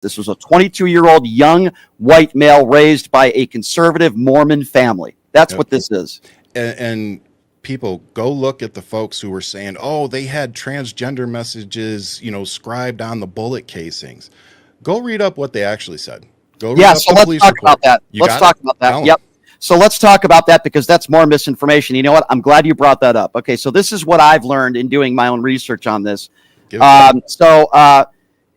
This was a 22-year-old young white male raised by a conservative Mormon family. That's what this is. And people, go look at the folks who were saying, oh, they had transgender messages, scribed on the bullet casings. Go read up what they actually said. Go read up so the let's police talk report. about that. Let's talk about that. Yep. So let's talk about that because that's more misinformation. You know what? I'm glad you brought that up. Okay, so this is what I've learned in doing my own research on this.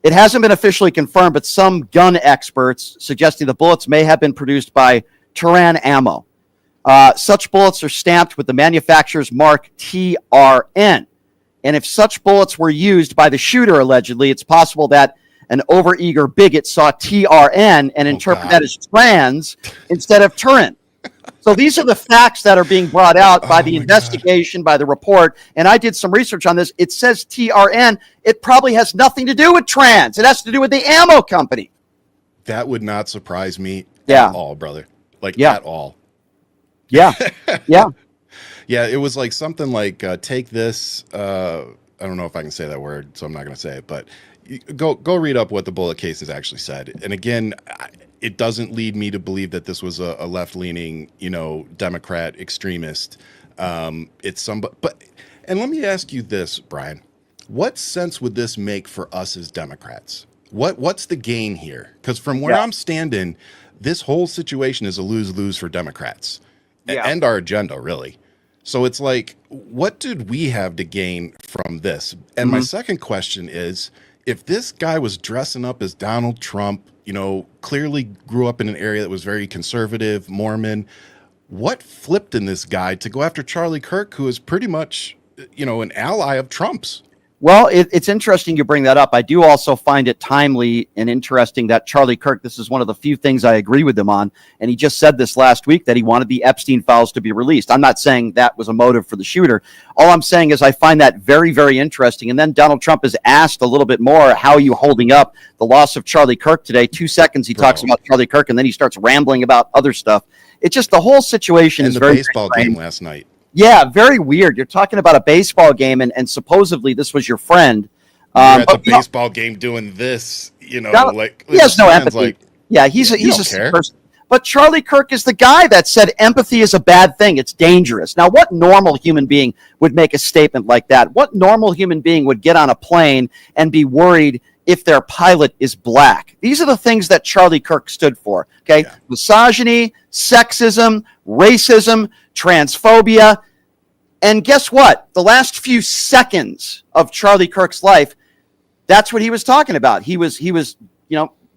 It hasn't been officially confirmed, but some gun experts suggesting the bullets may have been produced by Tehran ammo. Such bullets are stamped with the manufacturer's mark TRN. And if such bullets were used by the shooter, allegedly, it's possible that an overeager bigot saw TRN and interpreted that as trans instead of Turin. So these are the facts that are being brought out by the investigation, by the report. And I did some research on this. It says TRN. It probably has nothing to do with trans. It has to do with the ammo company. That would not surprise me at all, brother. At all. Yeah. Yeah. Yeah, it was like something like, take this. I don't know if I can say that word, so I'm not going to say it. But go read up what the bullet cases actually said. And again, it doesn't lead me to believe that this was a left-leaning, Democrat extremist. It's somebody. And let me ask you this, Brian. What sense would this make for us as Democrats? What's the gain here? Because from where I'm standing, this whole situation is a lose-lose for Democrats and our agenda, really. So it's like, what did we have to gain from this? And my second question is, if this guy was dressing up as Donald Trump, clearly grew up in an area that was very conservative, Mormon, what flipped in this guy to go after Charlie Kirk, who is pretty much, an ally of Trump's? Well, it's interesting you bring that up. I do also find it timely and interesting that Charlie Kirk, this is one of the few things I agree with him on. And he just said this last week that he wanted the Epstein files to be released. I'm not saying that was a motive for the shooter. All I'm saying is I find that very, very interesting. And then Donald Trump is asked a little bit more, how are you holding up the loss of Charlie Kirk today? 2 seconds he talks about Charlie Kirk, and then he starts rambling about other stuff. It's just the whole situation is very baseball game last night. Yeah, very weird. You're talking about a baseball game, and supposedly this was your friend. You're at the baseball game doing this, he has no empathy. He's a sick person. But Charlie Kirk is the guy that said empathy is a bad thing. It's dangerous. Now, what normal human being would make a statement like that? What normal human being would get on a plane and be worried if their pilot is black? These are the things that Charlie Kirk stood for. Okay, misogyny, sexism, racism, transphobia. And guess what? The last few seconds of Charlie Kirk's life, that's what he was talking about. He was,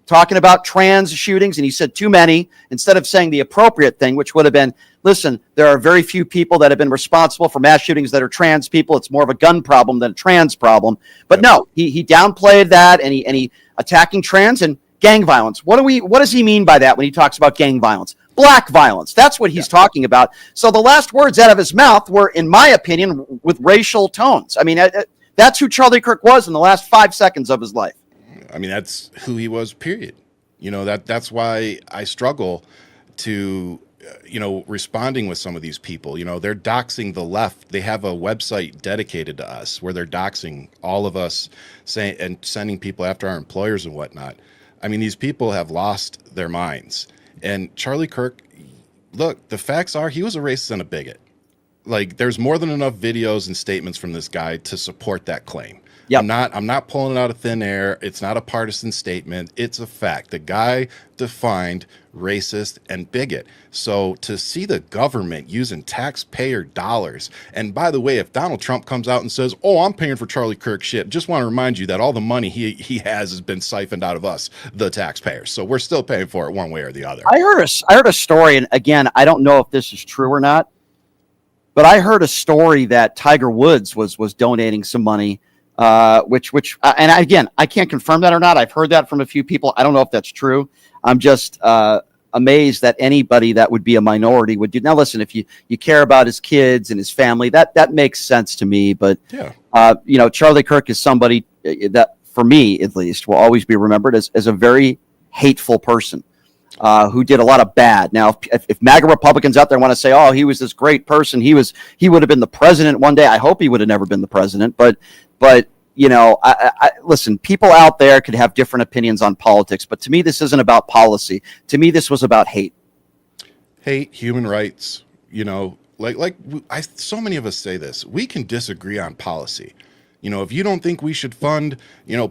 talking about trans shootings, and he said too many instead of saying the appropriate thing, which would have been, listen, there are very few people that have been responsible for mass shootings that are trans people. It's more of a gun problem than a trans problem. But no, he downplayed that, and he attacking trans and gang violence. What does he mean by that when he talks about gang violence? Black violence. That's what he's talking about. So the last words out of his mouth were, in my opinion, with racial tones. I mean, that's who Charlie Kirk was in the last 5 seconds of his life. I mean, that's who he was, period. That's why I struggle to, responding with some of these people. They're doxing the left. They have a website dedicated to us where they're doxing all of us and sending people after our employers and whatnot. I mean, these people have lost their minds. And Charlie Kirk, look, the facts are he was a racist and a bigot. Like, there's more than enough videos and statements from this guy to support that claim. Yep. I'm not pulling it out of thin air. It's not a partisan statement. It's a fact. The guy defined racist and bigot. So to see the government using taxpayer dollars, and by the way, if Donald Trump comes out and says, oh, I'm paying for Charlie Kirk shit, just want to remind you that all the money he has been siphoned out of us, the taxpayers. So we're still paying for it one way or the other. I heard a story, and again, I don't know if this is true or not, but I heard a story that Tiger Woods was donating some money. Which again, I can't confirm that or not. I've heard that from a few people. I don't know if that's true. I'm just amazed that anybody that would be a minority would do. Now, listen, if you care about his kids and his family, that makes sense to me. But Charlie Kirk is somebody that, for me at least, will always be remembered as a very hateful person who did a lot of bad. Now, if MAGA Republicans out there want to say, oh, he was this great person, he would have been the president one day. I hope he would have never been the president, but listen, people out there could have different opinions on politics, but to me, this isn't about policy. To me, this was about hate. Hate, human rights, so many of us say this. We can disagree on policy. If you don't think we should fund,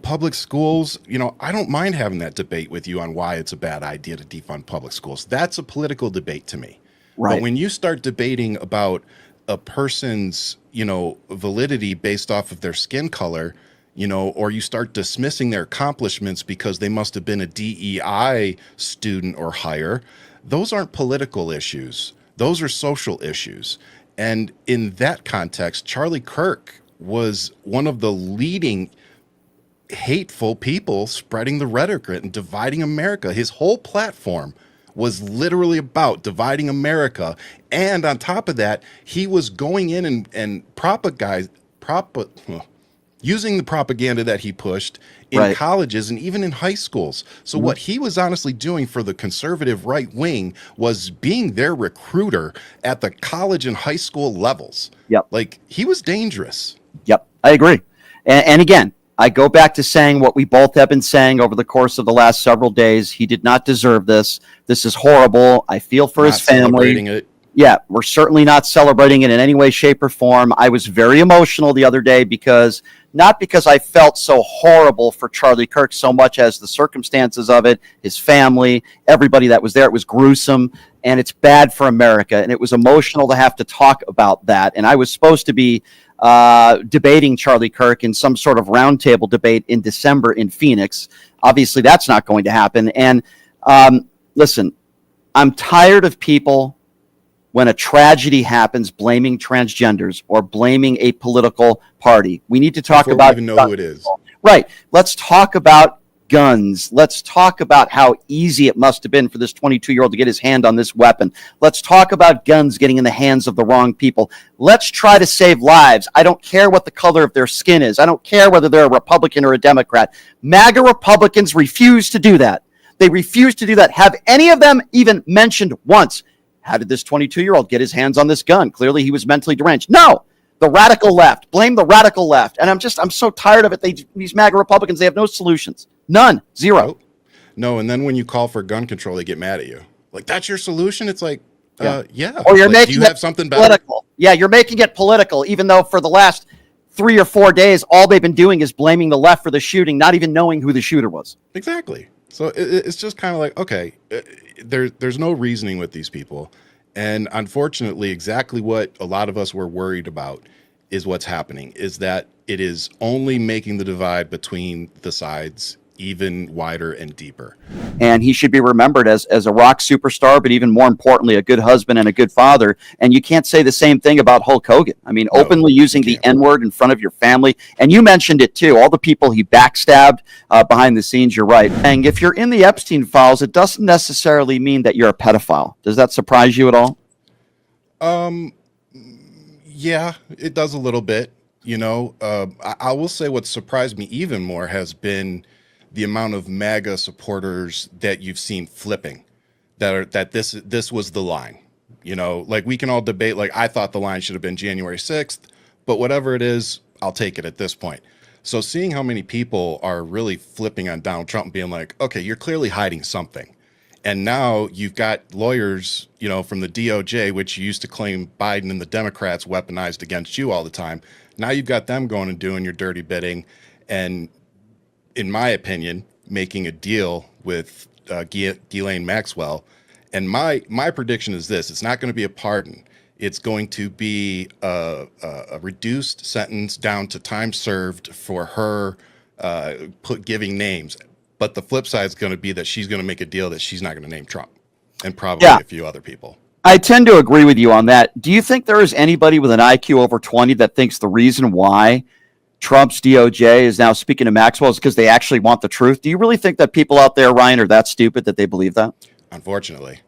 public schools, I don't mind having that debate with you on why it's a bad idea to defund public schools. That's a political debate to me. Right. But when you start debating about a person's, validity based off of their skin color, or you start dismissing their accomplishments because they must have been a DEI student or higher, those aren't political issues. Those are social issues. And in that context, Charlie Kirk was one of the leading hateful people spreading the rhetoric and dividing America. His whole platform was literally about dividing America. And on top of that, he was going in and using the propaganda that he pushed in colleges and even in high schools. So what he was honestly doing for the conservative right wing was being their recruiter at the college and high school levels. Yep. Like, he was dangerous. Yep, I agree. And again, I go back to saying what we both have been saying over the course of the last several days. He did not deserve this. This is horrible. I feel for his family. Celebrating it. Yeah, we're certainly not celebrating it in any way, shape, or form. I was very emotional the other day not because I felt so horrible for Charlie Kirk so much as the circumstances of it, his family, everybody that was there. It was gruesome, and it's bad for America, and it was emotional to have to talk about that. And I was supposed to be debating Charlie Kirk in some sort of roundtable debate in December in Phoenix. Obviously, that's not going to happen. And listen, I'm tired of people, when a tragedy happens, blaming transgenders or blaming a political party. We need to talk about... Before we even know who it is. Right. Let's talk about guns. Let's talk about how easy it must have been for this 22-year-old to get his hand on this weapon. Let's talk about guns getting in the hands of the wrong people. Let's try to save lives. I don't care what the color of their skin is. I don't care whether they're a Republican or a Democrat. MAGA Republicans refuse to do that. They refuse to do that. Have any of them even mentioned once, how did this 22-year-old get his hands on this gun? Clearly he was mentally deranged. No, the radical left. Blame the radical left. And I'm so tired of it. These MAGA Republicans, they have no solutions. None. Zero. No, and then when you call for gun control, they get mad at you. Like, that's your solution? It's like, yeah. Or you're making do you have something political. better? Yeah, you're making it political, even though for the last 3 or 4 days, all they've been doing is blaming the left for the shooting, not even knowing who the shooter was. Exactly. So it's just kind of like, okay, there's no reasoning with these people. And unfortunately, exactly what a lot of us were worried about is what's happening, is that it is only making the divide between the sides even wider and deeper. And he should be remembered as a rock superstar, but even more importantly, a good husband and a good father. And you can't say the same thing about Hulk Hogan. I mean, openly using the N-word in front of your family. And you mentioned it too, all the people he backstabbed behind the scenes. You're right. And if you're in the Epstein files, it doesn't necessarily mean that you're a pedophile. Does that surprise you at all? Yeah, it does a little bit. I will say what surprised me even more has been the amount of MAGA supporters that you've seen flipping, that this was the line. Like, we can all debate, like, I thought the line should have been January 6th, but whatever it is, I'll take it at this point. So seeing how many people are really flipping on Donald Trump and being like, okay, you're clearly hiding something. And now you've got lawyers, from the DOJ, which used to claim Biden and the Democrats weaponized against you all the time. Now you've got them going and doing your dirty bidding and, in my opinion, making a deal with Ghislaine Maxwell. And my prediction is this: it's not going to be a pardon. It's going to be a reduced sentence down to time served for her giving names. But the flip side is going to be that she's going to make a deal that she's not going to name Trump and probably a few other people. I tend to agree with you on that. Do you think there is anybody with an IQ over 20 that thinks the reason why Trump's DOJ is now speaking to Maxwell is because they actually want the truth? Do you really think that people out there, Ryan, are that stupid that they believe that? Unfortunately.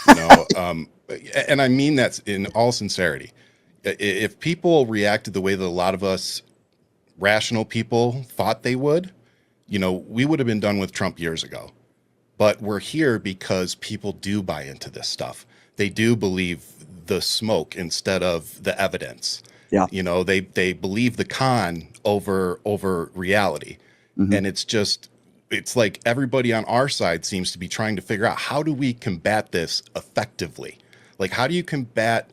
And I mean that in all sincerity. If people reacted the way that a lot of us rational people thought they would, we would have been done with Trump years ago. But we're here because people do buy into this stuff. They do believe the smoke instead of the evidence. Yeah. You know, they believe the con over reality. Mm-hmm. And it's like everybody on our side seems to be trying to figure out, how do we combat this effectively? Like, how do you combat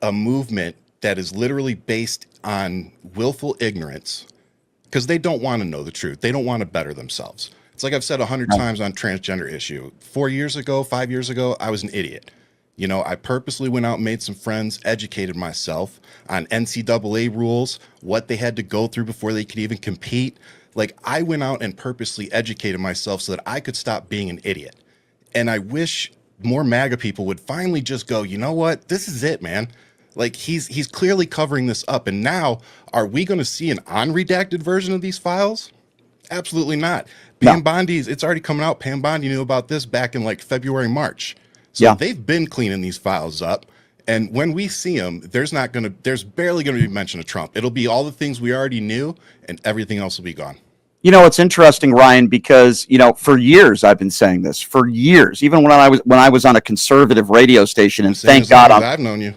a movement that is literally based on willful ignorance, because they don't want to know the truth. They don't want to better themselves. It's like I've said 100 times on transgender issue. 5 years ago, I was an idiot. You know, I purposely went out and made some friends, educated myself on NCAA rules, what they had to go through before they could even compete. Like, I went out and purposely educated myself so that I could stop being an idiot. And I wish more MAGA people would finally just go, you know what? This is it, man. Like, he's clearly covering this up. And now, are we going to see an unredacted version of these files? Absolutely not. Pam Bondi's, it's already coming out. Pam Bondi knew about this back in like February, March. So they've been cleaning these files up. And when we see them, there's barely going to be mention of Trump. It'll be all the things we already knew, and everything else will be gone. You know, it's interesting, Ryan, because, you know, for years I've been saying this, for years, even when I was on a conservative radio station, and thank God I've known you.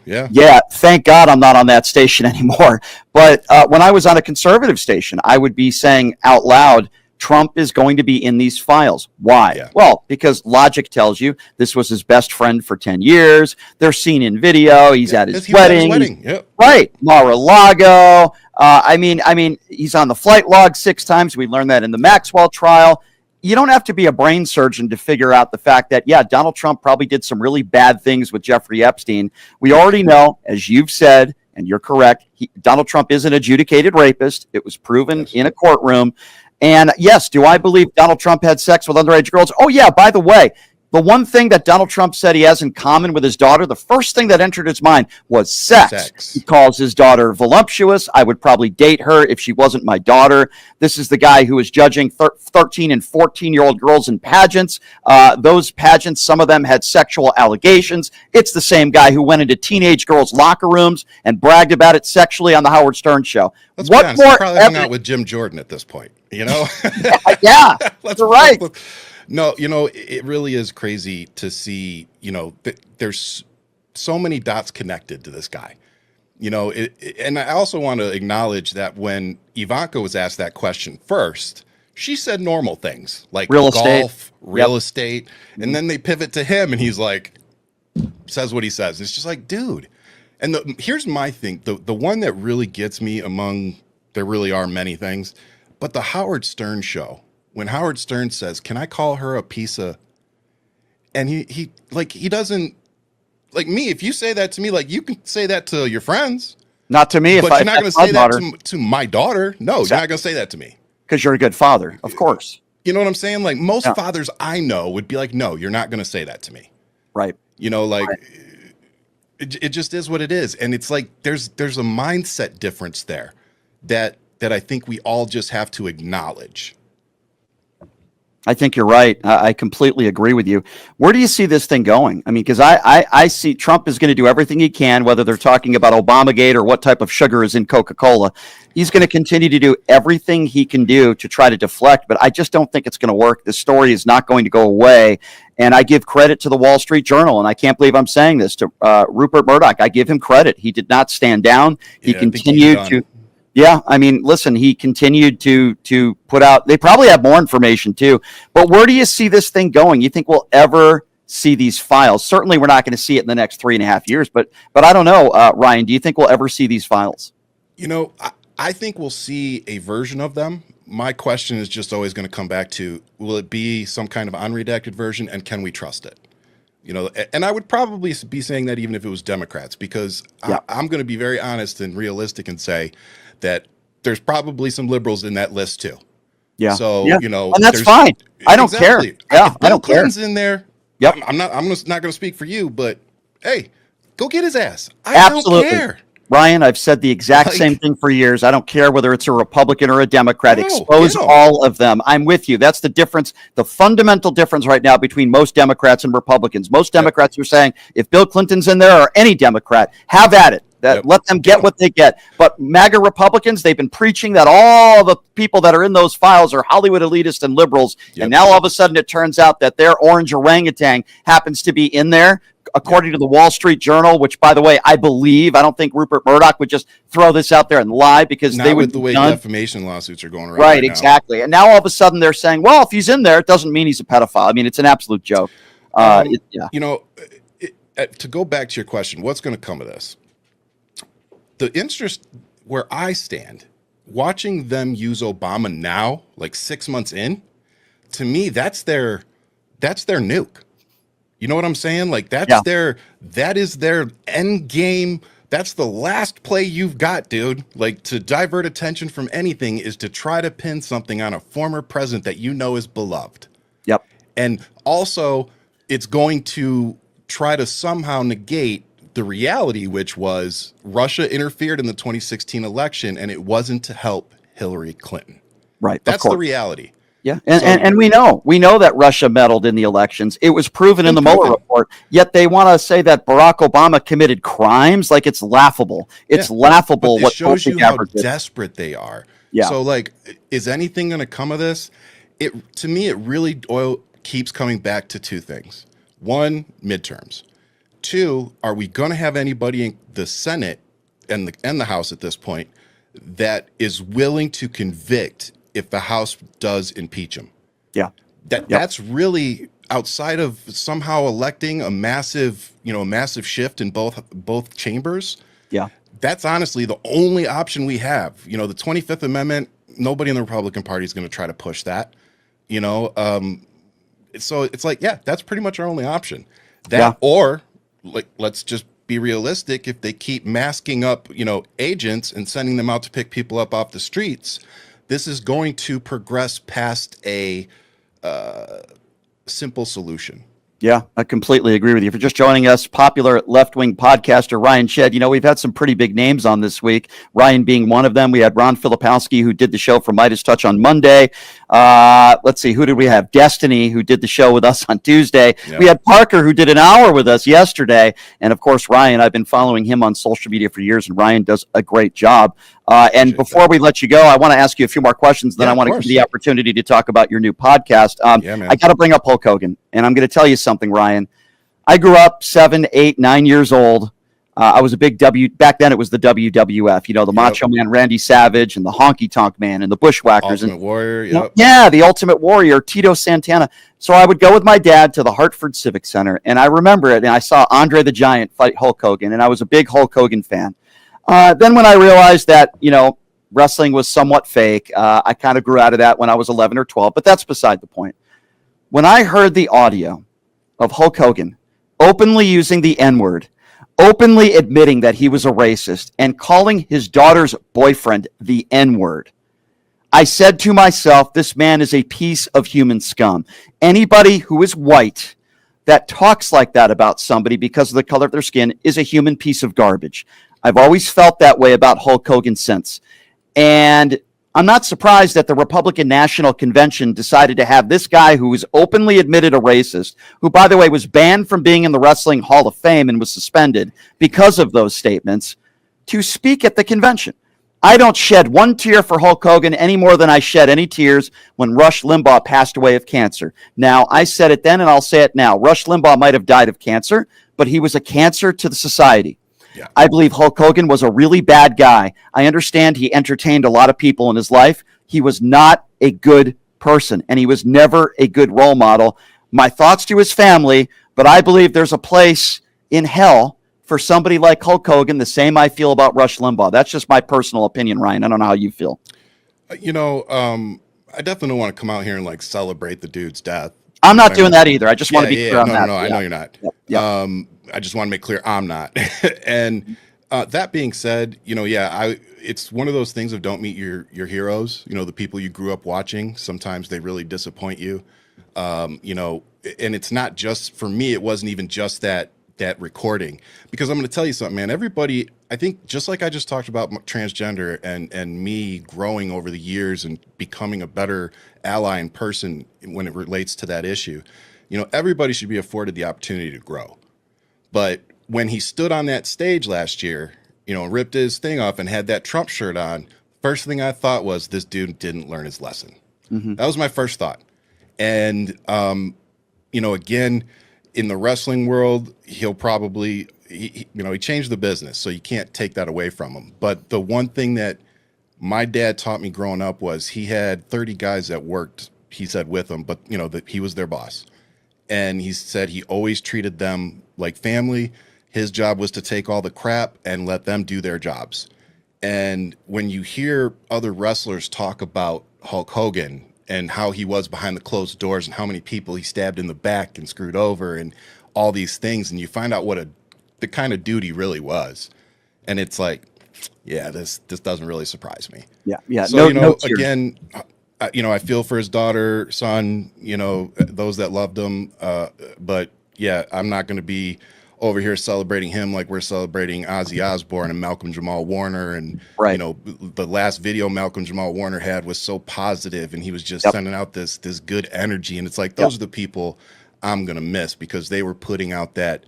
Thank God I'm not on that station anymore. But when I was on a conservative station, I would be saying out loud, Trump is going to be in these files. Why? Yeah. Well, because logic tells you this was his best friend for 10 years. They're seen in video. He's at his wedding. Yep. Right. Mar-a-Lago. I mean, he's on the flight log 6 times. We learned that in the Maxwell trial. You don't have to be a brain surgeon to figure out the fact that, Donald Trump probably did some really bad things with Jeffrey Epstein. We already know, as you've said, and you're correct, Donald Trump is an adjudicated rapist. It was proven in a courtroom. And yes, do I believe Donald Trump had sex with underage girls? Oh, yeah. By the way, the one thing that Donald Trump said he has in common with his daughter, the first thing that entered his mind was sex. He calls his daughter voluptuous. I would probably date her if she wasn't my daughter. This is the guy who is judging 13 and 14-year-old girls in pageants. Those pageants, some of them had sexual allegations. It's the same guy who went into teenage girls' locker rooms and bragged about it sexually on the Howard Stern show. Let's be honest, he probably hung out with Jim Jordan at this point, you know? Yeah, you're right. No, you know, it really is crazy to see, you know, there's so many dots connected to this guy, you know, and I also want to acknowledge that when Ivanka was asked that question first, she said normal things like golf, real estate, and then they pivot to him and he's like, says what he says. It's just like, dude. And here's my thing, the one that really gets me there really are many things, but the Howard Stern show. When Howard Stern says, "Can I call her a piece of," and he doesn't, like me. If you say that to me, like, you can say that to your friends, not to me. But you're not going to say that to my daughter. No, you're not going to say that to me because you're a good father, of course. You know what I'm saying? Like, most fathers I know would be like, "No, you're not going to say that to me." Right. You know, like it just is what it is, and it's like there's a mindset difference there that I think we all just have to acknowledge. I think you're right. I completely agree with you. Where do you see this thing going? I mean, because I see Trump is going to do everything he can, whether they're talking about Obamagate or what type of sugar is in Coca-Cola. He's going to continue to do everything he can do to try to deflect, but I just don't think it's going to work. The story is not going to go away. And I give credit to the Wall Street Journal, and I can't believe I'm saying this, to Rupert Murdoch. I give him credit. He did not stand down. He continued to... Yeah, I mean, listen, he continued to put out, they probably have more information too, but where do you see this thing going? You think we'll ever see these files? Certainly we're not going to see it in the next 3.5 years, but I don't know, Ryan, do you think we'll ever see these files? You know, I think we'll see a version of them. My question is just always going to come back to, will it be some kind of unredacted version, and can we trust it? You know, and I would probably be saying that even if it was Democrats, because I'm going to be very honest and realistic and say that there's probably some liberals in that list too. Yeah. So, you know, and that's fine. I don't care. Yeah, I don't care. Clinton's in there. Yep. I'm not going to speak for you, but hey, go get his ass. I don't care. Ryan, I've said the exact same thing for years. I don't care whether it's a Republican or a Democrat. Expose all of them. I'm with you. That's the difference, the fundamental difference right now between most Democrats and Republicans. Most Democrats are saying, if Bill Clinton's in there or any Democrat, have at it. Let them get what they get. But MAGA Republicans, they've been preaching that all the people that are in those files are Hollywood elitists and liberals. And now all of a sudden it turns out that their orange orangutan happens to be in there. according to the Wall Street Journal, which, by the way, I don't think Rupert Murdoch would just throw this out there and lie, because not they would with the way defamation lawsuits are going around right exactly. And now all of a sudden they're saying, well, if he's in there, it doesn't mean he's a pedophile. I mean, it's an absolute joke. You know, to go back to your question, what's going to come of this? The interest where I stand, watching them use Obama now, like 6 months in, to me, that's their nuke. You know what I'm saying? Like that is their end game. That's the last play you've got, dude. Like, to divert attention from anything is to try to pin something on a former president that you know is beloved. Yep. And also, it's going to try to somehow negate the reality, which was Russia interfered in the 2016 election, and it wasn't to help Hillary Clinton. Right. That's the reality. Yeah, and we know that Russia meddled in the elections. It was proven in the Mueller report. Yet they want to say that Barack Obama committed crimes. Like, it's laughable. It's laughable. But it shows you how desperate they are. Yeah. So, like, is anything going to come of this? To me, it really keeps coming back to two things. One, midterms. Two, are we going to have anybody in the Senate and the House at this point that is willing to convict if the House does impeach him? Yeah. That's really, outside of somehow electing a massive shift in both chambers. Yeah. That's honestly the only option we have. You know, the 25th Amendment, nobody in the Republican Party is going to try to push that, you know? So it's like, that's pretty much our only option. Or, like, let's just be realistic. If they keep masking up, agents and sending them out to pick people up off the streets, this is going to progress past a simple solution. Yeah, I completely agree with you. If you're just joining us, popular left-wing podcaster Ryan Shead. We've had some pretty big names on this week, Ryan being one of them. We had Ron Filipowski, who did the show for Midas Touch on Monday. Let's see, who did we have? Destiny, who did the show with us on Tuesday. Yep. We had Parker, who did an hour with us yesterday. And, of course, Ryan, I've been following him on social media for years, and Ryan does a great job. And before we let you go, I want to ask you a few more questions. Then I want to give you the opportunity to talk about your new podcast. I got to bring up Hulk Hogan, and I'm going to tell you something, Ryan. I grew up 7, 8, 9 years old. I was a big back then it was the WWF, the Macho Man Randy Savage and the Honky Tonk Man and the Bushwhackers. Ultimate Warrior, the Ultimate Warrior, Tito Santana. So I would go with my dad to the Hartford Civic Center, and I remember it, and I saw Andre the Giant fight Hulk Hogan, and I was a big Hulk Hogan fan. Then when I realized that, wrestling was somewhat fake, I kind of grew out of that when I was 11 or 12, but that's beside the point. When I heard the audio of Hulk Hogan openly using the N-word, openly admitting that he was a racist, and calling his daughter's boyfriend the N-word, I said to myself, this man is a piece of human scum. Anybody who is white that talks like that about somebody because of the color of their skin is a human piece of garbage. I've always felt that way about Hulk Hogan since. And I'm not surprised that the Republican National Convention decided to have this guy who was openly admitted a racist, who, by the way, was banned from being in the Wrestling Hall of Fame and was suspended because of those statements, to speak at the convention. I don't shed one tear for Hulk Hogan any more than I shed any tears when Rush Limbaugh passed away of cancer. Now, I said it then and I'll say it now. Rush Limbaugh might have died of cancer, but he was a cancer to the society. Yeah. I believe Hulk Hogan was a really bad guy. I understand he entertained a lot of people in his life. He was not a good person, and he was never a good role model. My thoughts to his family, but I believe there's a place in hell for somebody like Hulk Hogan, the same I feel about Rush Limbaugh. That's just my personal opinion, Ryan. I don't know how you feel. I definitely don't want to come out here and celebrate the dude's death. I'm not doing that either. I just want to be clear on that. No, I know you're not. Yep. I just want to make clear I'm not. And that being said, it's one of those things of don't meet your heroes. The people you grew up watching, sometimes they really disappoint you. And it's not just, for me, it wasn't even just that recording. Because I'm going to tell you something, man. Everybody, I think, just like I just talked about transgender and me growing over the years and becoming a better ally and person when it relates to that issue, everybody should be afforded the opportunity to grow. But when he stood on that stage last year, ripped his thing off and had that Trump shirt on, first thing I thought was, this dude didn't learn his lesson. Mm-hmm. That was my first thought. And, again, in the wrestling world, he'll probably, he changed the business, so you can't take that away from him. But the one thing that my dad taught me growing up was he had 30 guys that worked, he said, with him, but that he was their boss. And he said he always treated them like family. His job was to take all the crap and let them do their jobs. And when you hear other wrestlers talk about Hulk Hogan and how he was behind the closed doors and how many people he stabbed in the back and screwed over and all these things, and you find out what the kind of dude he really was, and it's like, yeah, this doesn't really surprise me. Yeah. So Again, I feel for his daughter, son, those that loved him, but yeah, I'm not going to be over here celebrating him like we're celebrating Ozzy Osbourne and Malcolm Jamal Warner. And, right. The last video Malcolm Jamal Warner had was so positive, and he was just sending out this good energy. And it's like, those are the people I'm going to miss, because they were putting out that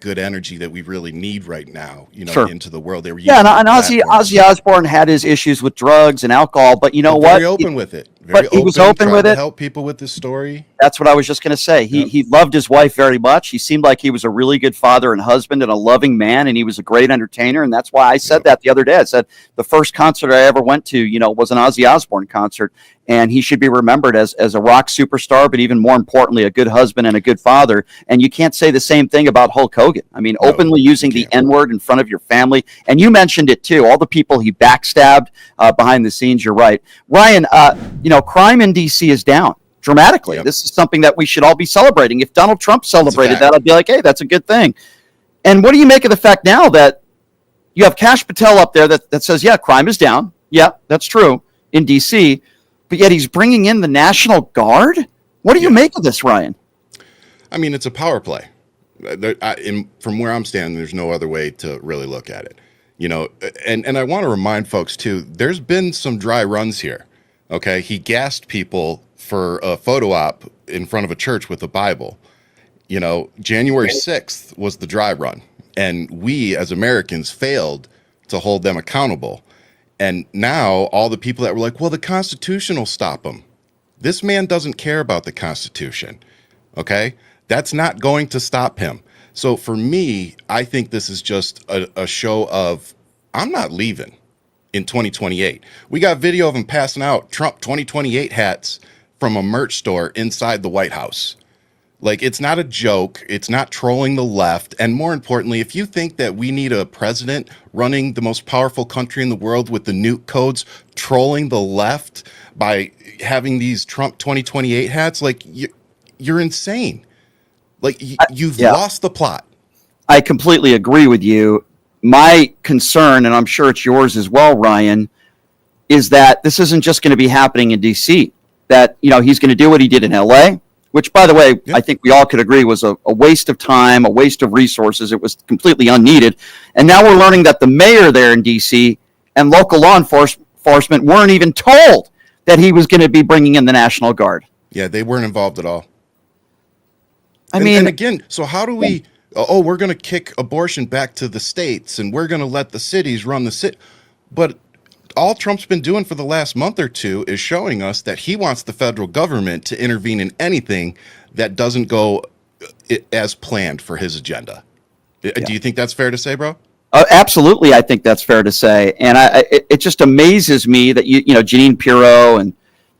good energy that we really need right now, into the world. They were and Ozzy Osbourne had his issues with drugs and alcohol, but very open with it. He was open with it. To help people with this story. That's what I was just going to say. He loved his wife very much. He seemed like he was a really good father and husband and a loving man, and he was a great entertainer. And that's why I said that the other day. I said the first concert I ever went to, was an Ozzy Osbourne concert, and he should be remembered as a rock superstar, but even more importantly, a good husband and a good father. And you can't say the same thing about Hulk Hogan. I mean, openly using the N-word in front of your family. And you mentioned it too, all the people he backstabbed behind the scenes. You're right. Ryan, crime in D.C. is down dramatically. Yep. This is something that we should all be celebrating. If Donald Trump celebrated that, I'd be like, hey, that's a good thing. And what do you make of the fact now that you have Kash Patel up there that says, yeah, crime is down. Yeah, that's true in D.C., but yet he's bringing in the National Guard? What do you make of this, Ryan? I mean, it's a power play. From where I'm standing, there's no other way to really look at it. And I want to remind folks, too, there's been some dry runs here. Okay, he gassed people for a photo op in front of a church with a Bible. January 6th was the dry run, and we as Americans failed to hold them accountable. And now all the people that were like, well, the Constitution will stop him. This man doesn't care about the Constitution. Okay, that's not going to stop him. So for me, I think this is just a show of, I'm not leaving in 2028. We got video of him passing out Trump 2028 hats from a merch store inside the White House. Like, it's not a joke. It's not trolling the left. And more importantly, if you think that we need a president running the most powerful country in the world with the nuke codes, trolling the left by having these Trump 2028 hats, like, you're insane. Like, you've lost the plot. I completely agree with you. My concern, and I'm sure it's yours as well, Ryan, is that this isn't just going to be happening in D.C., that, he's going to do what he did in L.A., which, by the way, I think we all could agree was a waste of time, a waste of resources. It was completely unneeded. And now we're learning that the mayor there in D.C. and local law enforcement weren't even told that he was going to be bringing in the National Guard. Yeah, they weren't involved at all. And again, so how do we... Oh, we're going to kick abortion back to the states, and we're going to let the cities run the city. But all Trump's been doing for the last month or two is showing us that he wants the federal government to intervene in anything that doesn't go as planned for his agenda. Do you think that's fair to say, bro? Absolutely, I think that's fair to say. And it just amazes me that Jeanine Pirro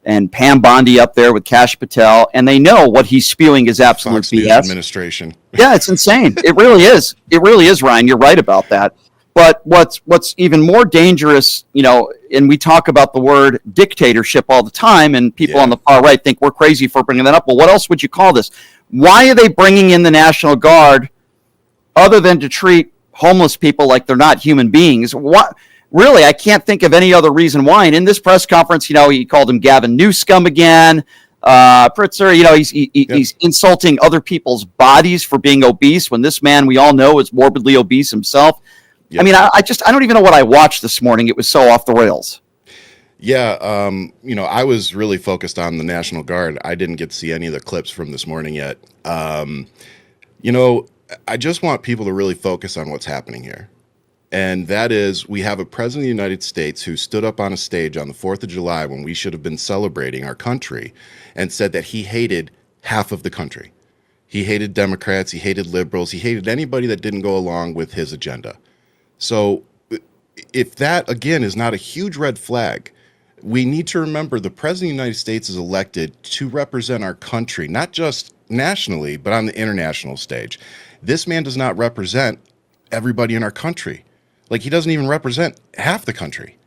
and Pam Bondi up there with Kash Patel, and they know what he's spewing is absolute Fox BS. News administration. Yeah, it's insane. It really is. It really is, Ryan. You're right about that. But what's even more dangerous, and we talk about the word dictatorship all the time, and people on the far right think we're crazy for bringing that up. Well, what else would you call this? Why are they bringing in the National Guard other than to treat homeless people like they're not human beings? What? Really, I can't think of any other reason why. And in this press conference, he called him Gavin Newscum again. Pritzker, he's insulting other people's bodies for being obese when this man we all know is morbidly obese himself. Yep. I mean, I don't even know what I watched this morning. It was so off the rails. Yeah, I was really focused on the National Guard. I didn't get to see any of the clips from this morning yet. I just want people to really focus on what's happening here. And that is, we have a president of the United States who stood up on a stage on the 4th of July when we should have been celebrating our country and said that he hated half of the country. He hated Democrats. He hated liberals. He hated anybody that didn't go along with his agenda. So if that, again, is not a huge red flag, we need to remember the president of the United States is elected to represent our country, not just nationally, but on the international stage. This man does not represent everybody in our country. Like, he doesn't even represent half the country.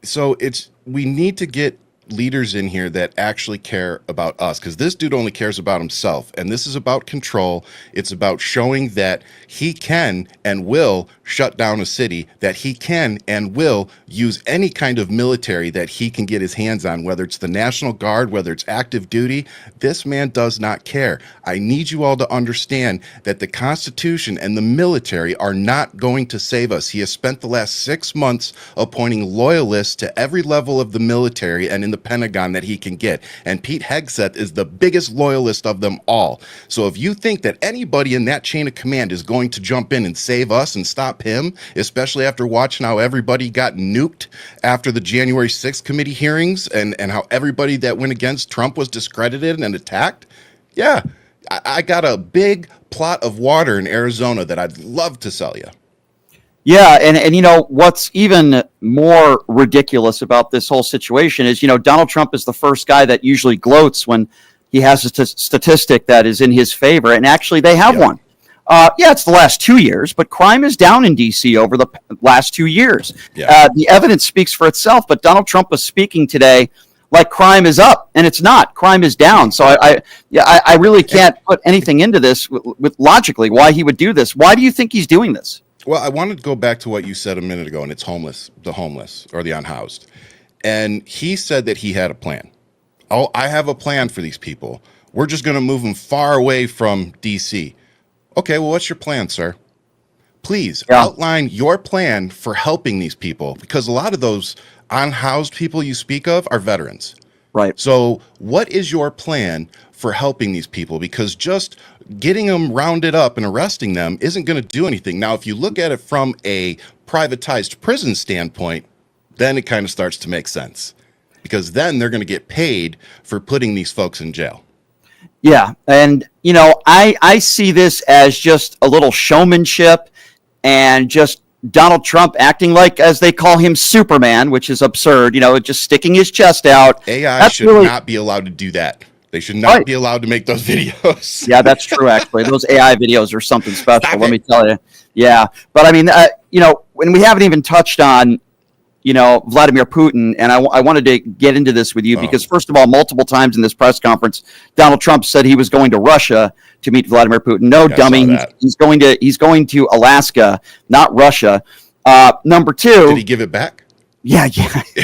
So we need to get leaders in here that actually care about us, because this dude only cares about himself, and this is about control. It's about showing that he can and will shut down a city, that he can and will use any kind of military that he can get his hands on, whether it's the National Guard, whether it's active duty. This man does not care. I need you all to understand that the Constitution and the military are not going to save us. He has spent the last 6 months appointing loyalists to every level of the military and in the Pentagon that he can get. And Pete Hegseth is the biggest loyalist of them all. So if you think that anybody in that chain of command is going to jump in and save us and stop him, especially after watching how everybody got nuked after the January 6th committee hearings and how everybody that went against Trump was discredited and attacked, yeah, I got a big plot of water in Arizona that I'd love to sell you. Yeah, and you know what's even more ridiculous about this whole situation is, you know, Donald Trump is the first guy that usually gloats when he has a statistic that is in his favor, and actually they have one. Yeah, it's the last 2 years, but crime is down in D.C. over the last 2 years. Yeah. The evidence speaks for itself, but Donald Trump was speaking today like crime is up, and it's not. Crime is down. So I really can't put anything into this with logically why he would do this. Why do you think he's doing this? Well, I wanted to go back to what you said a minute ago, and it's the homeless or the unhoused. And he said that he had a plan. Oh, I have a plan for these people. We're just going to move them far away from D.C. Okay, well, what's your plan, sir? Please outline your plan for helping these people, because a lot of those unhoused people you speak of are veterans. Right. So what is your plan for helping these people? Because just getting them rounded up and arresting them isn't going to do anything. Now, if you look at it from a privatized prison standpoint, then it kind of starts to make sense, because then they're going to get paid for putting these folks in jail. Yeah. And, you know, I see this as just a little showmanship and just Donald Trump acting like, as they call him, Superman, which is absurd, you know, just sticking his chest out. AI should not be allowed to do that. They should not be allowed to make those videos. Yeah, that's true, actually. Those AI videos are something special, let me tell you. Yeah. But I mean, you know, when we haven't even touched on, you know, Vladimir Putin, and I wanted to get into this with you because, first of all, multiple times in this press conference, Donald Trump said he was going to Russia to meet Vladimir Putin. No, dummy, he's going to Alaska, not Russia. Number two, did he give it back? Yeah.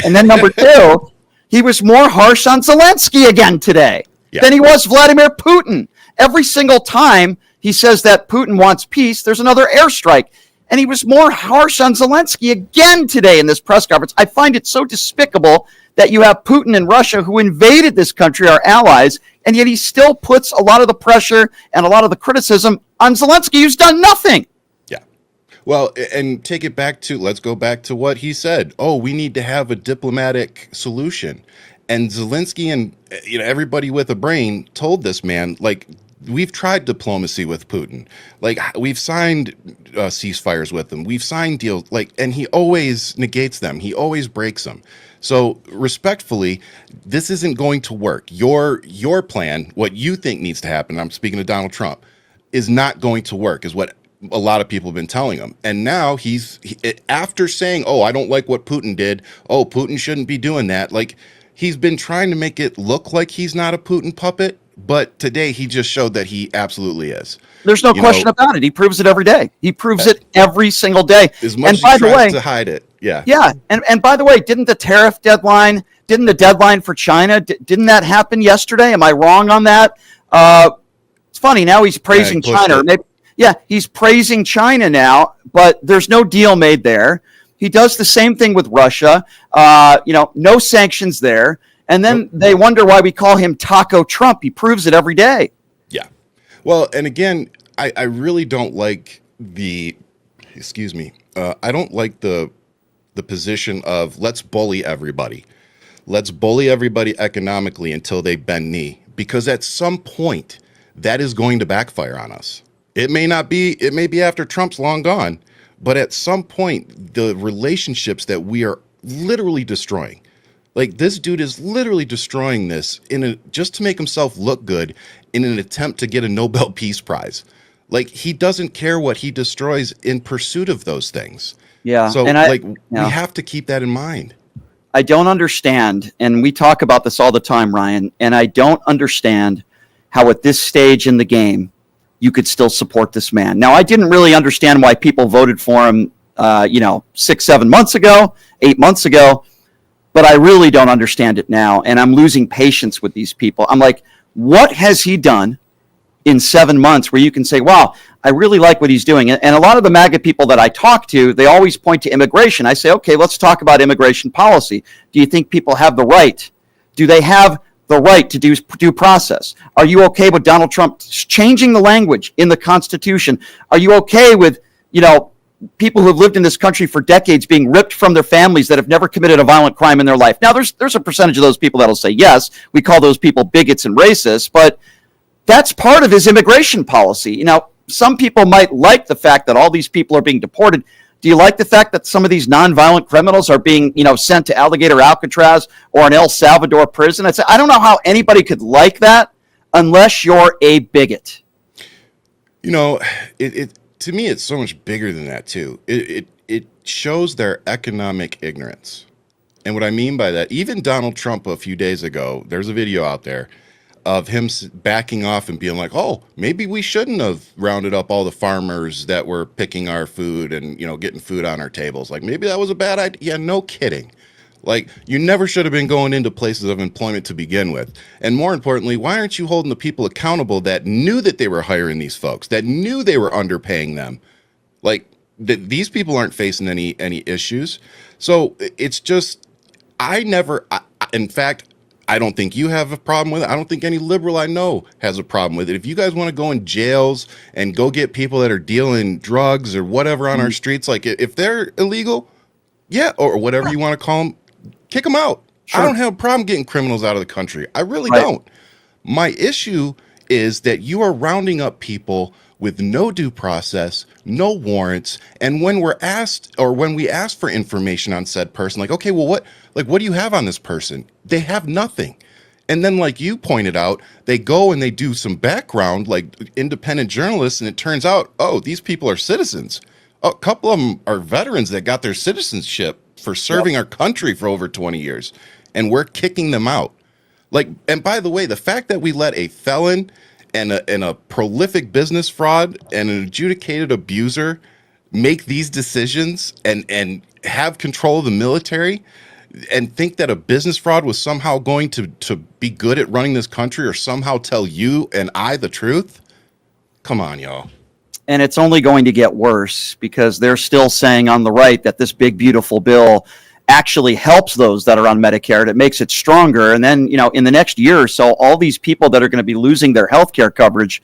And then number two, he was more harsh on Zelensky again today than he was Vladimir Putin. Every single time he says that Putin wants peace, there's another airstrike. And he was more harsh on Zelensky again today in this press conference. I find it so despicable that you have Putin and Russia, who invaded this country, our allies, and yet he still puts a lot of the pressure and a lot of the criticism on Zelensky, who's done nothing. Yeah. Well, and let's go back to what he said. Oh, we need to have a diplomatic solution. And Zelensky and everybody with a brain told this man, like, we've tried diplomacy with Putin. Like, we've signed ceasefires with him. We've signed deals, and he always negates them. He always breaks them. So respectfully, this isn't going to work. Your plan, what you think needs to happen, I'm speaking to Donald Trump, is not going to work, is what a lot of people have been telling him. And now after saying, oh, I don't like what Putin did. Oh, Putin shouldn't be doing that. Like, he's been trying to make it look like he's not a Putin puppet. But today he just showed that he absolutely is. There's no question about it. He proves it every day. He proves it every single day. As much as he tries to hide it. Yeah. Yeah. And by the way, didn't the deadline for China, didn't that happen yesterday? Am I wrong on that? It's funny. Now he's praising China. He's praising China now, but there's no deal made there. He does the same thing with Russia. No sanctions there. And then they wonder why we call him Taco Trump. He proves it every day. Yeah. Well, and again, I really don't like I don't like the position of let's bully everybody. Let's bully everybody economically until they bend knee. Because at some point, that is going to backfire on us. It may be after Trump's long gone, but at some point, the relationships that we are literally destroying, like this dude is literally destroying this just to make himself look good in an attempt to get a Nobel Peace Prize. Like, he doesn't care what he destroys in pursuit of those things. Yeah. So we have to keep that in mind. I don't understand, and we talk about this all the time, Ryan, and I don't understand how at this stage in the game you could still support this man. Now, I didn't really understand why people voted for him, 6, 7 months ago, 8 months ago, but I really don't understand it now, and I'm losing patience with these people. I'm like, what has he done in 7 months where you can say, wow, I really like what he's doing? And a lot of the MAGA people that I talk to, they always point to immigration. I say, okay, let's talk about immigration policy. Do you think people have the right? Do they have the right to due process? Are you okay with Donald Trump changing the language in the Constitution? Are you okay with, people who have lived in this country for decades being ripped from their families that have never committed a violent crime in their life? Now, there's a percentage of those people that'll say yes. We call those people bigots and racists, but that's part of his immigration policy. Some people might like the fact that all these people are being deported. Do you like the fact that some of these nonviolent criminals are being, sent to Alligator Alcatraz or an El Salvador prison? I don't know how anybody could like that unless you're a bigot. To me, it's so much bigger than that too. It shows their economic ignorance. And what I mean by that, even Donald Trump a few days ago, there's a video out there of him backing off and being like, oh, maybe we shouldn't have rounded up all the farmers that were picking our food and, getting food on our tables. Like, maybe that was a bad idea. Yeah, no kidding. Like, you never should have been going into places of employment to begin with. And more importantly, why aren't you holding the people accountable that knew that they were hiring these folks, that knew they were underpaying them? Like, these people aren't facing any issues. So it's just, in fact, I don't think you have a problem with it. I don't think any liberal I know has a problem with it. If you guys want to go in jails and go get people that are dealing drugs or whatever on our streets, like if they're illegal, yeah, or whatever you want to call them, kick them out. Sure. I don't have a problem getting criminals out of the country. I really don't. My issue is that you are rounding up people with no due process, no warrants, and when we ask for information on said person, like, okay, well, what do you have on this person? They have nothing. And then, like you pointed out, they go and they do some background, like independent journalists, and it turns out, oh, these people are citizens. A couple of them are veterans that got their citizenship for serving our country for over 20 years, and we're kicking them out. Like, and by the way, the fact that we let a felon and a prolific business fraud and an adjudicated abuser make these decisions and have control of the military and think that a business fraud was somehow going to be good at running this country or somehow tell you and I the truth? Come on, y'all. And it's only going to get worse because they're still saying on the right that this big, beautiful bill actually helps those that are on Medicare. It makes it stronger. And then, in the next year or so, all these people that are going to be losing their health care coverage,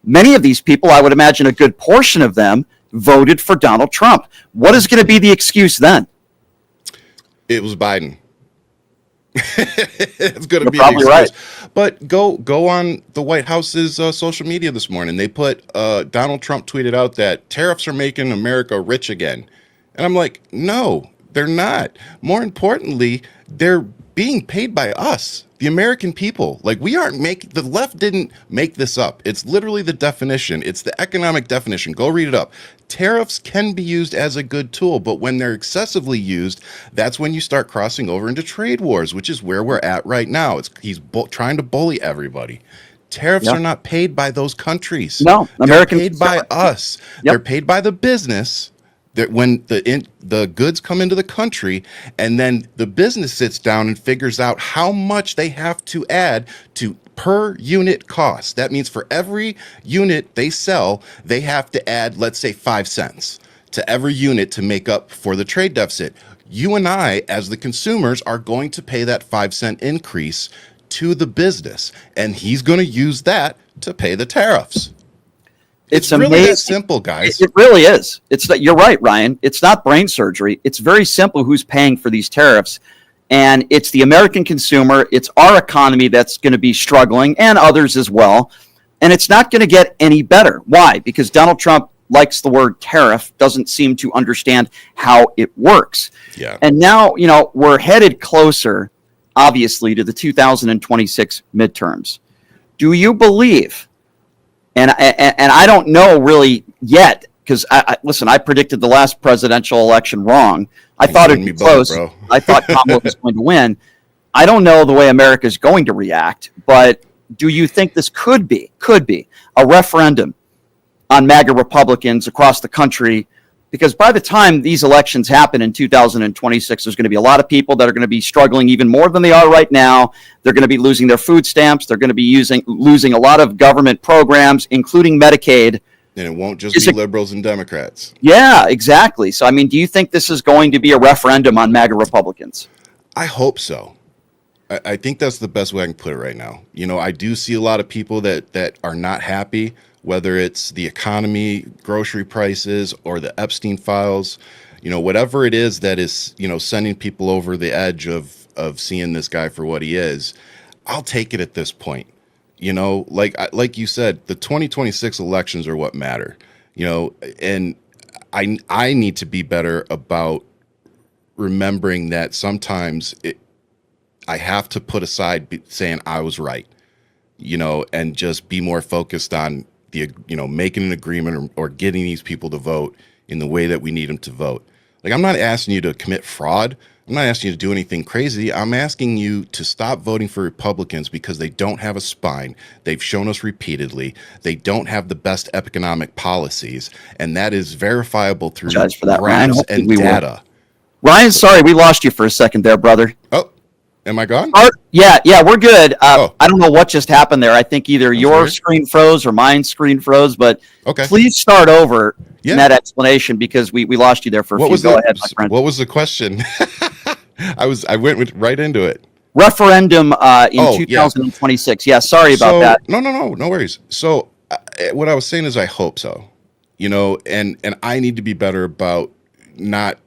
many of these people, I would imagine a good portion of them, voted for Donald Trump. What is going to be the excuse then? It was Biden. It's going to be probably an excuse. Right. But go on the White House's social media this morning. They put Donald Trump tweeted out that tariffs are making America rich again. And I'm like, no, they're not. More importantly, they're being paid by us, the American people. Like, the left didn't make this up. It's literally the definition. It's the economic definition. Go read it up. Tariffs can be used as a good tool, but when they're excessively used, that's when you start crossing over into trade wars, which is where we're at right now. He's trying to bully everybody. Tariffs are not paid by those countries. No, they're paid by us. They're paid by the business. That when the goods come into the country, and then the business sits down and figures out how much they have to add to per unit cost. That means for every unit they sell, they have to add, let's say, 5 cents to every unit to make up for the trade deficit. You and I, as the consumers, are going to pay that 5-cent increase to the business, and he's going to use that to pay the tariffs. It's really that simple, guys. It really is. You're right, Ryan. It's not brain surgery. It's very simple who's paying for these tariffs. And it's the American consumer. It's our economy that's going to be struggling, and others as well. And it's not going to get any better. Why? Because Donald Trump likes the word tariff, doesn't seem to understand how it works. Yeah. And now, we're headed closer, obviously, to the 2026 midterms. Do you believe, and I don't know really yet, because listen, I predicted the last presidential election wrong. I thought it'd be close. I thought Kamala was going to win. I don't know the way America is going to react, but do you think this could be a referendum on MAGA Republicans across the country? Because by the time these elections happen in 2026, there's going to be a lot of people that are going to be struggling even more than they are right now. They're going to be losing their food stamps. They're going to be losing a lot of government programs, including Medicaid. And it won't just be liberals and Democrats. Yeah, exactly. So, do you think this is going to be a referendum on MAGA Republicans? I hope so. I think that's the best way I can put it right now. I do see a lot of people that are not happy, whether it's the economy, grocery prices, or the Epstein files, whatever it is that is, sending people over the edge of seeing this guy for what he is. I'll take it at this point. Like you said, the 2026 elections are what matter, and I need to be better about remembering that sometimes I have to put aside saying I was right, and just be more focused on making an agreement or getting these people to vote in the way that we need them to vote. Like, I'm not asking you to commit fraud. I'm not asking you to do anything crazy. I'm asking you to stop voting for Republicans because they don't have a spine. They've shown us repeatedly. They don't have the best economic policies, and that is verifiable through graphs and data. Ryan, sorry, we lost you for a second there, brother. Oh, am I gone? Yeah, we're good. I don't know what just happened there. I think either your screen froze or mine screen froze, but please start over in that explanation because we lost you there for a few. Go ahead, my friend. What was the question? I went right into it. Referendum in 2026. Yeah, sorry about that. No worries. So what I was saying is I hope so, and I need to be better about not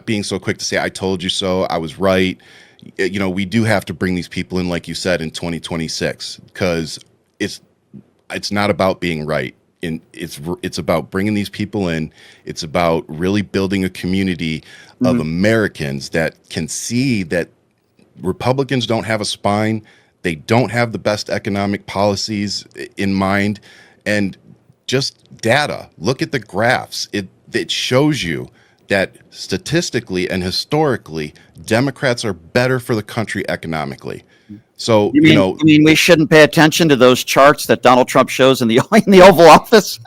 being so quick to say, I told you so, I was right. We do have to bring these people in, like you said, in 2026, because it's not about being right. It's about bringing these people in. It's about really building a community of Americans that can see that Republicans don't have a spine. They don't have the best economic policies in mind. And just data. Look at the graphs. It shows you that statistically and historically, Democrats are better for the country economically. So you mean we shouldn't pay attention to those charts that Donald Trump shows in the Oval Office?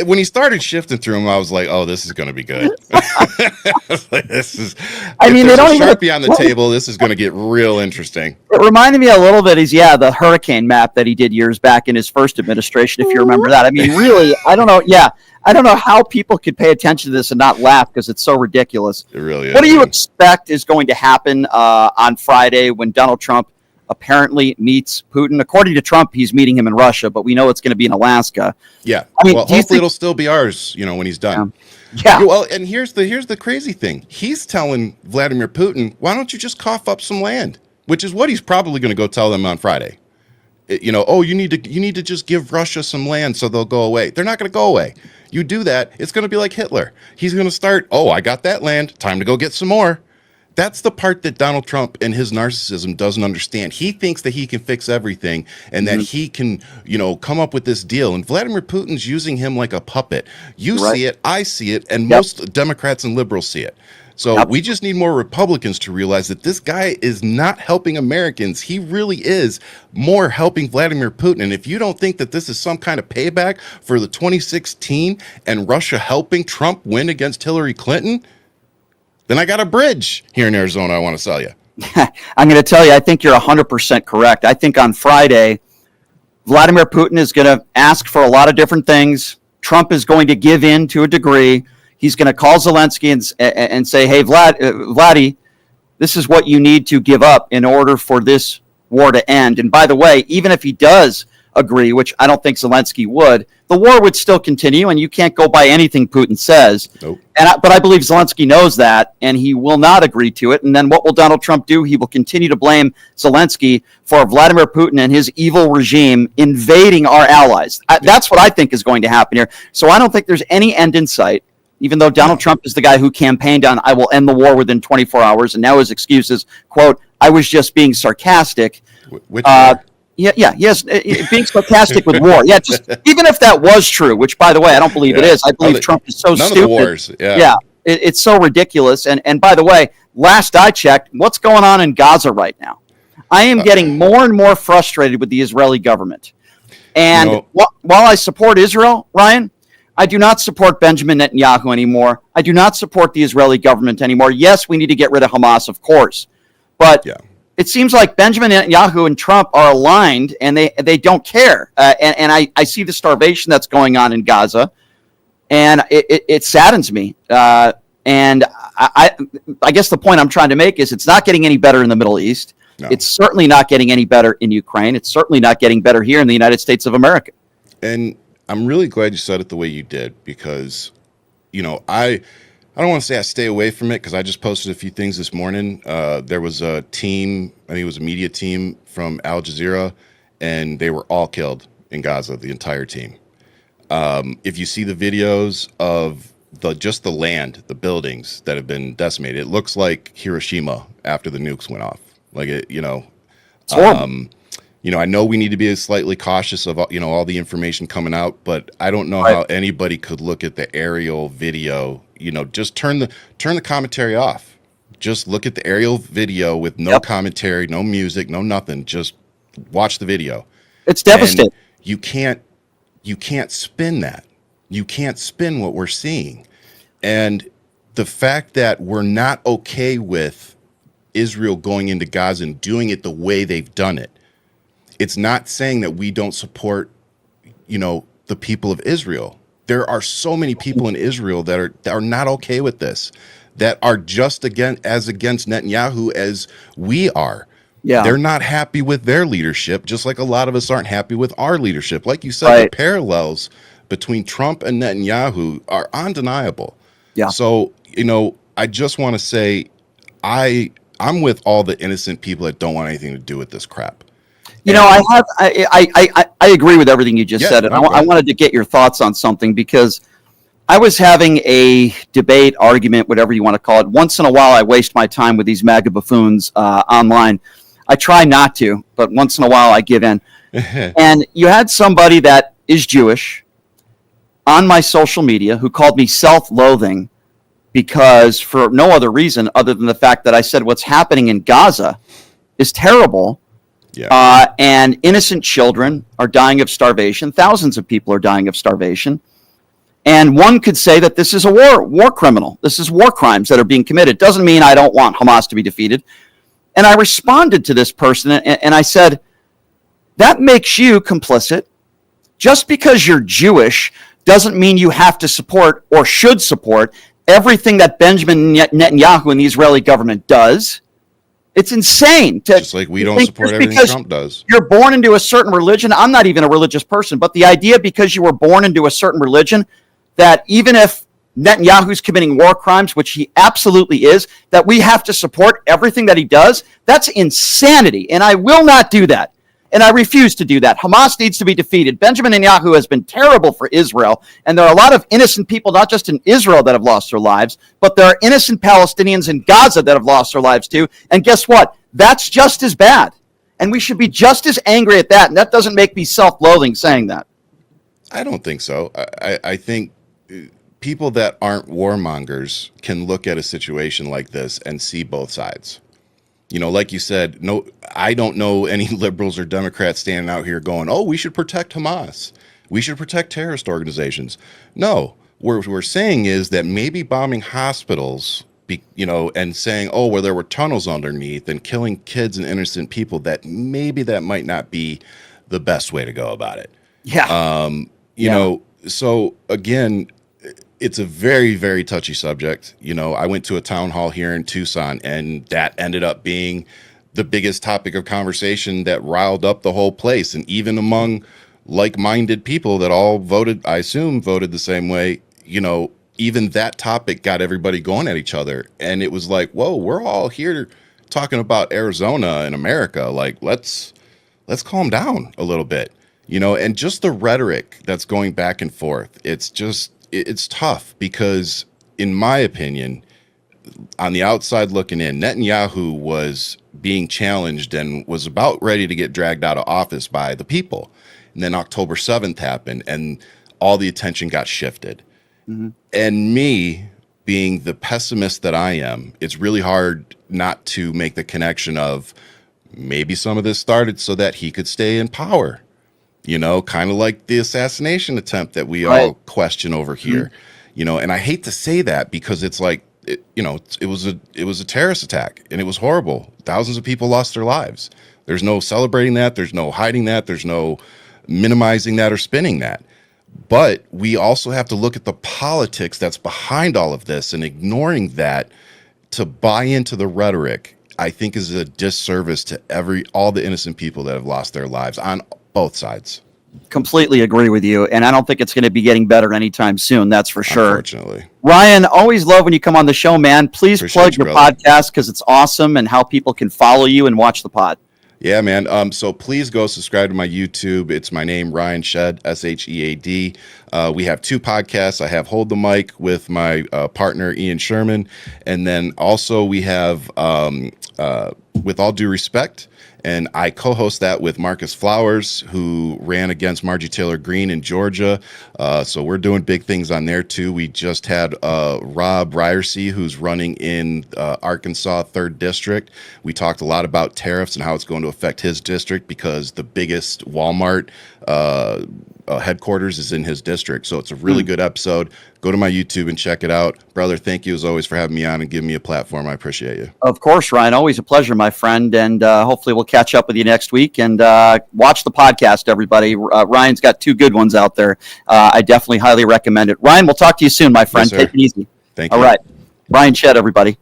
When he started shifting through them, I was like, "Oh, this is going to be good." This is. They don't even Sharpie on the table. This is going to get real interesting. It reminded me a little bit. The hurricane map that he did years back in his first administration, if you remember that. Really, I don't know. Yeah, I don't know how people could pay attention to this and not laugh because it's so ridiculous. It really is. What do you expect is going to happen on Friday when Donald Trump apparently meets Putin? According to Trump, he's meeting him in Russia, but we know it's going to be in Alaska. Yeah. Hopefully it'll still be ours, when he's done. Yeah. Well, and here's the crazy thing. He's telling Vladimir Putin, why don't you just cough up some land? Which is what he's probably going to go tell them on Friday. You need to just give Russia some land so they'll go away. They're not going to go away. You do that, it's going to be like Hitler. He's going to start, I got that land, time to go get some more. That's the part that Donald Trump and his narcissism doesn't understand. He thinks that he can fix everything and that he can, come up with this deal. And Vladimir Putin's using him like a puppet. You see it, I see it, and most Democrats and liberals see it. So we just need more Republicans to realize that this guy is not helping Americans. He really is more helping Vladimir Putin. And if you don't think that this is some kind of payback for the 2016 and Russia helping Trump win against Hillary Clinton, then I got a bridge here in Arizona I want to sell you. I'm going to tell you, I think you're 100% correct. I think on Friday, Vladimir Putin is going to ask for a lot of different things. Trump is going to give in to a degree. He's going to call Zelensky and say, hey, Vladdy, this is what you need to give up in order for this war to end. And by the way, even if he does agree, which I don't think Zelensky would, the war would still continue, and you can't go by anything Putin says. Nope. But I believe Zelensky knows that, and he will not agree to it. And then what will Donald Trump do? He will continue to blame Zelensky for Vladimir Putin and his evil regime invading our allies. That's what I think is going to happen here. So I don't think there's any end in sight, even though Donald Trump is the guy who campaigned on, I will end the war within 24 hours, and now his excuse is, quote, I was just being sarcastic. Which Yes, being sarcastic with war. Yeah, just even if that was true, which, by the way, I don't believe it is. I believe Trump is so stupid. None of the wars. It's so ridiculous. And by the way, last I checked, what's going on in Gaza right now? I am getting more and more frustrated with the Israeli government. And while I support Israel, Ryan, I do not support Benjamin Netanyahu anymore. I do not support the Israeli government anymore. Yes, we need to get rid of Hamas, of course. But it seems like Benjamin Netanyahu and Trump are aligned, and they don't care. And I see the starvation that's going on in Gaza, and it saddens me. And I guess the point I'm trying to make is it's not getting any better in the Middle East. No. It's certainly not getting any better in Ukraine. It's certainly not getting better here in the United States of America. And I'm really glad you said it the way you did, because, I don't want to say I stay away from it, because I just posted a few things this morning. There was a team, I think it was a media team from Al Jazeera, and they were all killed in Gaza, the entire team. If you see the videos of just the land, the buildings that have been decimated, it looks like Hiroshima after the nukes went off. Like it's horrible. I know we need to be slightly cautious of, all the information coming out, but I don't know how anybody could look at the aerial video, just turn the commentary off. Just look at the aerial video with no commentary, no music, no nothing. Just watch the video. It's devastating. And you can't spin that. You can't spin what we're seeing. And the fact that we're not okay with Israel going into Gaza and doing it the way they've done it, it's not saying that we don't support, the people of Israel. There are so many people in Israel that are not okay with this, that are just as against Netanyahu as we are. Yeah. They're not happy with their leadership, just like a lot of us aren't happy with our leadership. Like you said, the parallels between Trump and Netanyahu are undeniable. Yeah. So, I just want to say I'm with all the innocent people that don't want anything to do with this crap. I agree with everything you just said, and I wanted to get your thoughts on something, because I was having a debate, argument, whatever you want to call it. Once in a while, I waste my time with these MAGA buffoons online. I try not to, but once in a while, I give in. And you had somebody that is Jewish on my social media who called me self-loathing, because for no other reason other than the fact that I said what's happening in Gaza is terrible. Yeah. And innocent children are dying of starvation. Thousands of people are dying of starvation. And one could say that this is a war criminal. This is war crimes that are being committed. Doesn't mean I don't want Hamas to be defeated. And I responded to this person, and I said, that makes you complicit. Just because you're Jewish doesn't mean you have to support or should support everything that Benjamin Netanyahu and the Israeli government does. It's insane. Just like we don't support everything Trump does. You're born into a certain religion. I'm not even a religious person, but the idea, because you were born into a certain religion, that even if Netanyahu's committing war crimes, which he absolutely is, that we have to support everything that he does, that's insanity. And I will not do that. And I refuse to do that. Hamas needs to be defeated. Benjamin Netanyahu has been terrible for Israel. And there are a lot of innocent people, not just in Israel, that have lost their lives, but there are innocent Palestinians in Gaza that have lost their lives too. And guess what? That's just as bad. And we should be just as angry at that. And that doesn't make me self-loathing saying that. I don't think so. I think people that aren't warmongers can look at a situation like this and see both sides. Like you said, no, I don't know any liberals or Democrats standing out here going, oh, we should protect Hamas. We should protect terrorist organizations. No, what we're saying is that maybe bombing hospitals, and saying, oh, well, there were tunnels underneath and killing kids and innocent people, that maybe that might not be the best way to go about it. Yeah. So again, it's a very, very touchy subject. I went to a town hall here in Tucson, and that ended up being the biggest topic of conversation that riled up the whole place. And even among like-minded people that all voted, I assume, voted the same way, even that topic got everybody going at each other. And it was like, whoa, we're all here talking about Arizona and America. Like, let's calm down a little bit, and just the rhetoric that's going back and forth. It's tough because, in my opinion, on the outside looking in, Netanyahu was being challenged and was about ready to get dragged out of office by the people. And then October 7th happened and all the attention got shifted. Mm-hmm. And me, being the pessimist that I am, it's really hard not to make the connection of maybe some of this started so that he could stay in power, kind of like the assassination attempt that we all question over here, and I hate to say that because it's like, it was a terrorist attack and it was horrible. Thousands of people lost their lives. There's no celebrating that. There's no hiding that. There's no minimizing that or spinning that. But we also have to look at the politics that's behind all of this, and ignoring that to buy into the rhetoric, I think, is a disservice to all the innocent people that have lost their lives on both sides. Completely agree with you, and I don't think it's going to be getting better anytime soon. That's for sure. Unfortunately, Ryan, always love when you come on the show, man. Please plug your podcast because it's awesome, and how people can follow you and watch the pod. Yeah, man. So please go subscribe to my YouTube. It's my name, Ryan Shead, Shead. We have 2 podcasts. I have Hold the Mic with my partner, Ian Sherman. And then also we have With All Due Respect. And I co-host that with Marcus Flowers, who ran against Margie Taylor Greene in Georgia. So we're doing big things on there, too. We just had Rob Ryersey, who's running in Arkansas 3rd District. We talked a lot about tariffs and how it's going to affect his district because the biggest Walmart headquarters is in his district. So it's a really good episode. Go to my YouTube and check it out. Brother, thank you as always for having me on and giving me a platform. I appreciate you. Of course, Ryan. Always a pleasure, my friend. And hopefully we'll catch up with you next week. And watch the podcast, everybody. Ryan's got 2 good ones out there. I definitely highly recommend it. Ryan, we'll talk to you soon, my friend. Yes, take it easy. Thank you. All right. Ryan Shead, everybody.